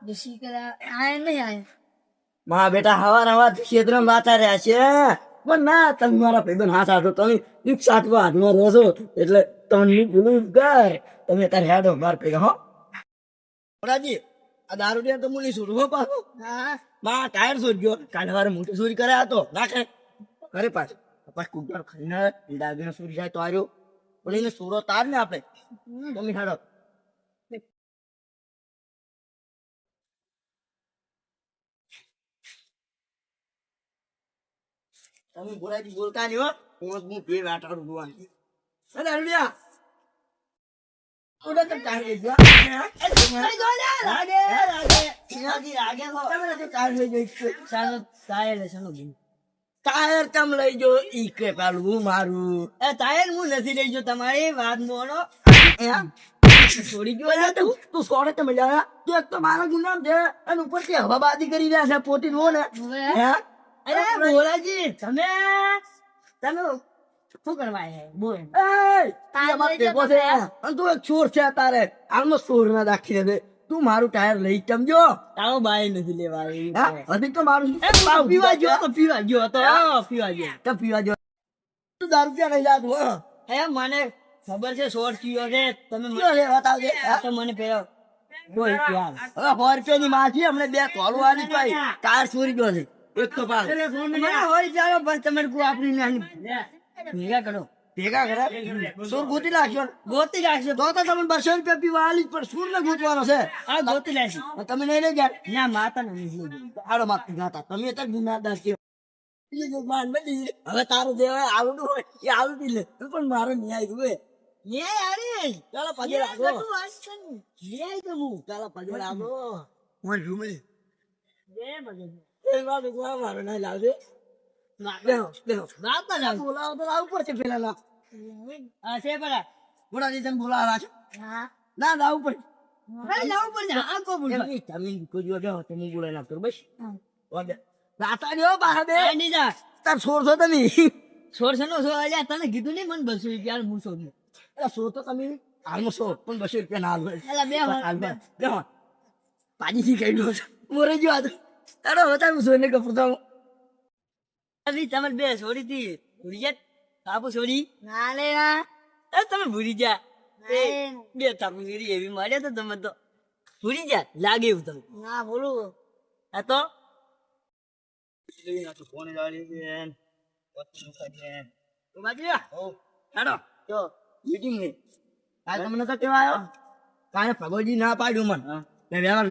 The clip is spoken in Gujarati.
દુસરી કરા આય નહીં આય મારા બેટા હવાર ક્ષેત્રમાં વાતા રહ્યા છે પણ ના તમે મારા ભાઈબંધ હાથ હાથો તમે એક સાતવા હાથમાં રહો છો એટલે તમને ભૂલું કર તમે અત્યારે હેડો માર ભેગા હો મોરાજી આ દારૂ તો મુલી છોડું હો પાછો હા માં ટાયર છોડી ગયો કાલે વારે મોટી ચોરી કરે હતો નાખે કરે પાછું પાછું કુકર ખાઈને ડાગીને ચોરી જાય તો આવ્યો પણ એને સોરો તાર ને આપણે તમે હેડો તમે બોલાજી બોલતા નહીં હો હું બે વાટાડું જોવાની અરે અરુણ્યા ઓડા તો ટાયર લઈ ગયો ટાયર તમ લઈ જો ઈ કે પાલું હું મારું ટાયર હું નથી લઈ જો તમારી વાત મોનો છોડી ગયો તું સોડે તમે જા તું એક તો મારો ગુનામ છે અને ઉપરથી હવાબાજી કરી રહ્યા છે પોતી નો ને હે અરે બોલાજી તમે શું કરવા હે બોલ તું એક ચોર છે તારે આનો ચોર ના દાખી દે તું મારું ટાયર લઈ ચમજો તારો બાય નથી લેવા હજી તો મારું પીવા ગયો તો પીવા ગયો તું દારૂ રૂપિયા નહીં જાતું હે મને ખબર છે શોર્ટ કયો છે તમે બતાવજે તો મને પેલો બોલ પ્યાર હવે 100 રૂપિયાની માછી અમને બે તોલવાની પાઈ ટાયર ચોરી ગયો છે એક તો પાલ હોય ચાલો બસ તમે આપણી નાની ભેગા કરે સુર ગોતી નાખ્યો તો તમે 200 રૂપિયા પીવા આલી પણ સુર ને ગોતવાનો છે આ ગોતી લાગશે તમે નહીં લઈ ગયા ના માતા નહીં આડો માતા ગાતા તમે અત્યારે ગુનાદાર છો હવે તારું દેવાય આવડું હોય એ આવડી લે પણ મારો ન્યાય રૂએ ચાલો પગે લાગો ચાલો પગે લાગો હું રૂમે મારો નહીં લાવજે બોલાવો તો લાવવું પડશે પેલા બોલાજી તમે બોલાવા છો ના લાવવું પડશે તમે બોલાવી નાખતો બસ રાતા રહ્યો બહાર બે તાર છોડશો તમે છોડશો નો છો તને કીધું નહીં મને 200 રૂપિયા હું છોડ સો તો તમે હાલમાં સો પણ 200 રૂપિયા ના બે પાજીથી કહી દો મોરે જો તારો હતા હું સોને કપડો તમે બે છોડી હતી ભૂલી જા કાપુ છોડી ના લે ના તમે ભૂલી જા બે તાપુ છોડી એવી માર્યા તો તમે તો ભૂલી જા લાગે એવું તમે ના બોલું આ તો ફોન જાળી બેન તો બાજી હેડો તો મીટિંગ ને કાલ તમને તો કેવા આવ્યો કાલે ભગવજી ના પાડ્યું મને